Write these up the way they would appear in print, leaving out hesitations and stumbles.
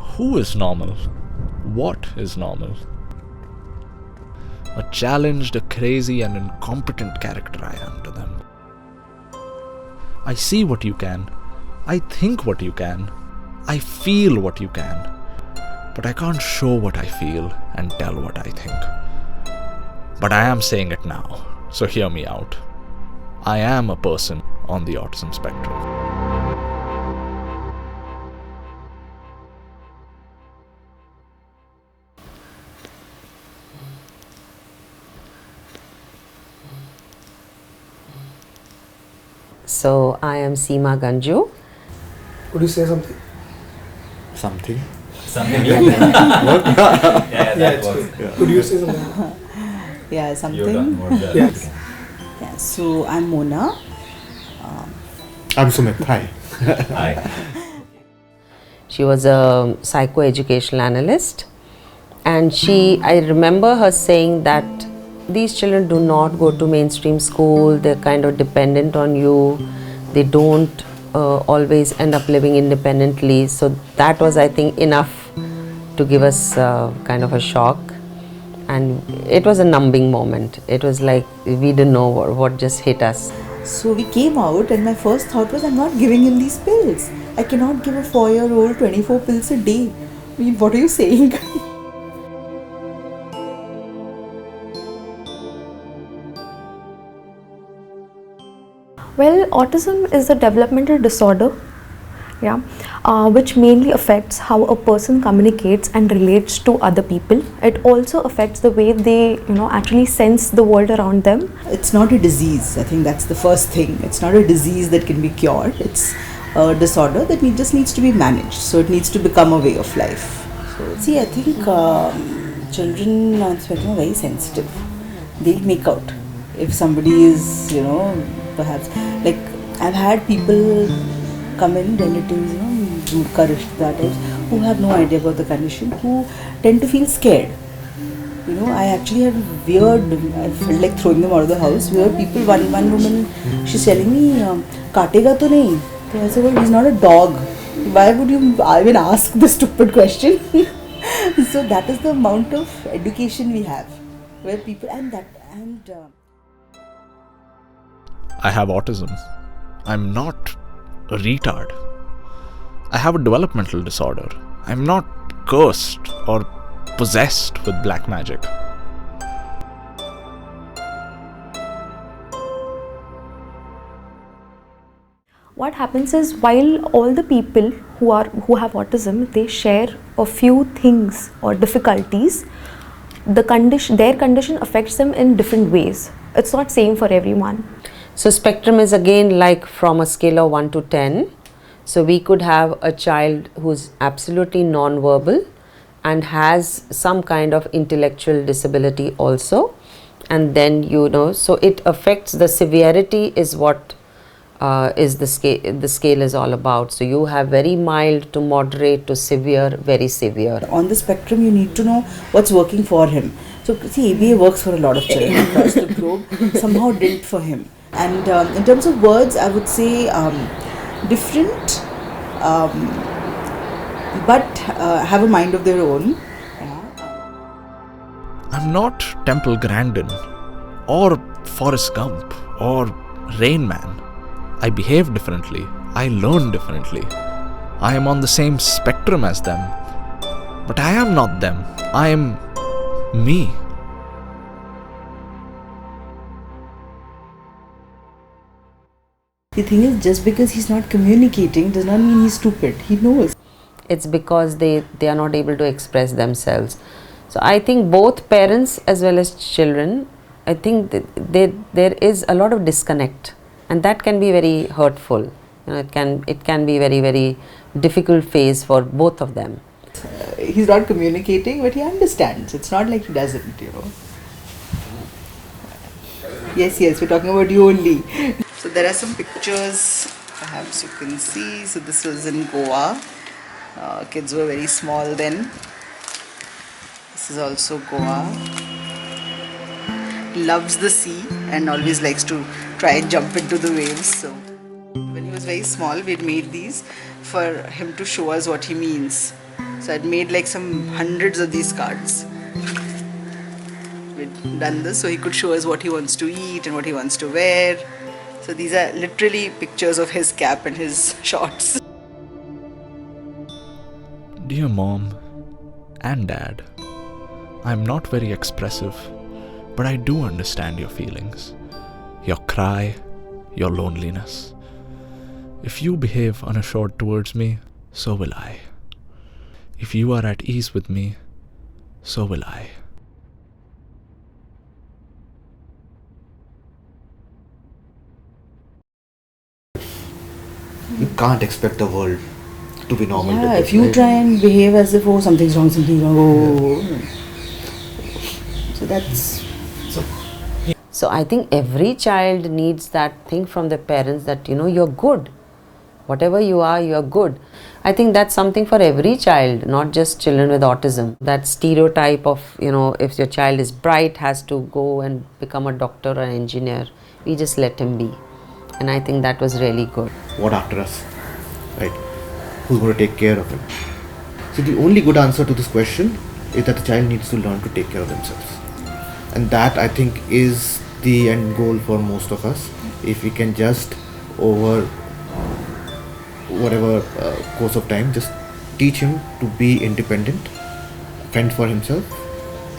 Who is normal? What is normal? A challenged, a crazy and incompetent character I am to them. I see what you can. I think what you can. I feel what you can. But I can't show what I feel and tell what I think. But I am saying it now, so hear me out. I am a person on the autism spectrum. So I am Seema Ganjoo. Could you say something? Something? Something like that. What? Yeah, that was. Yeah. Could you say something? Yeah, something. You done more than Yes. Yeah, so I'm Mona. I'm Sumit. Hi. Hi. She was a psychoeducational analyst, and I remember her saying that these children do not go to mainstream school, they're kind of dependent on you, they don't always end up living independently. So that was, I think, enough to give us kind of a shock, and it was a numbing moment. It was like we didn't know what just hit us. So we came out and my first thought was, I'm not giving him these pills. I cannot give a 4-year-old 24 pills a day. I mean, what are you saying? Well, autism is a developmental disorder, which mainly affects how a person communicates and relates to other people. It also affects the way they, actually sense the world around them. It's not a disease. I think that's the first thing. It's not a disease that can be cured. It's a disorder that just needs to be managed. So it needs to become a way of life. So, see, I think children on spectrum are very sensitive. They'll make out if somebody is, perhaps, like I've had people come in, relatives, who have no idea about the condition, who tend to feel scared. I actually had I felt like throwing them out of the house. Weird people, one woman, she's telling me, "Kaatega to nahi?" So I said, well, he's not a dog. Why would you even ask the stupid question? So that is the amount of education we have, where people, I have autism. I'm not a retard. I have a developmental disorder. I'm not cursed or possessed with black magic. What happens is, while all the people who have autism, they share a few things or difficulties, their condition affects them in different ways. It's not same for everyone. So spectrum is again like from a scale of 1 to 10. So we could have a child who's absolutely non-verbal and has some kind of intellectual disability also. And then, so it affects, the severity is what is the scale is all about. So you have very mild to moderate to severe, very severe. On the spectrum, you need to know what's working for him. So see, ABA works for a lot of children across the globe, somehow didn't for him. And in terms of words, I would say different, but have a mind of their own. I'm not Temple Grandin or Forrest Gump or Rain Man. I behave differently. I learn differently. I am on the same spectrum as them. But I am not them. I am me. The thing is, just because he's not communicating does not mean he's stupid. He knows. It's because they are not able to express themselves. So I think both parents as well as children, I think there is a lot of disconnect, and that can be very hurtful. It can be very, very difficult phase for both of them. He's not communicating, but he understands. It's not like he doesn't, Yes, we're talking about you only. So there are some pictures, perhaps you can see. So this was in Goa. Kids were very small then. This is also Goa. Loves the sea and always likes to try and jump into the waves. So when he was very small, we'd made these for him to show us what he means. So I'd made like some hundreds of these cards. We'd done this so he could show us what he wants to eat and what he wants to wear. So these are literally pictures of his cap and his shorts. Dear Mom and Dad, I'm not very expressive, but I do understand your feelings, your cry, your loneliness. If you behave unassured towards me, so will I. If you are at ease with me, so will I. You can't expect the world to be normal. Yeah, with if it, you right? try and behave as if, oh, something's wrong, So that's... So I think every child needs that thing from their parents that, you're good. Whatever you are, you're good. I think that's something for every child, not just children with autism. That stereotype of, if your child is bright, has to go and become a doctor or an engineer. We just let him be. And I think that was really good. What after us? Right? Who's going to take care of him? So the only good answer to this question is that the child needs to learn to take care of themselves. And that, I think, is the end goal for most of us. If we can just, over whatever course of time, just teach him to be independent, fend for himself,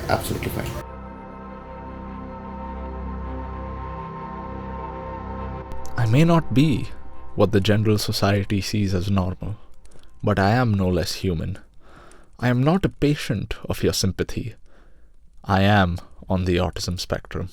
absolutely fine. I may not be what the general society sees as normal, but I am no less human. I am not a patient of your sympathy. I am on the autism spectrum.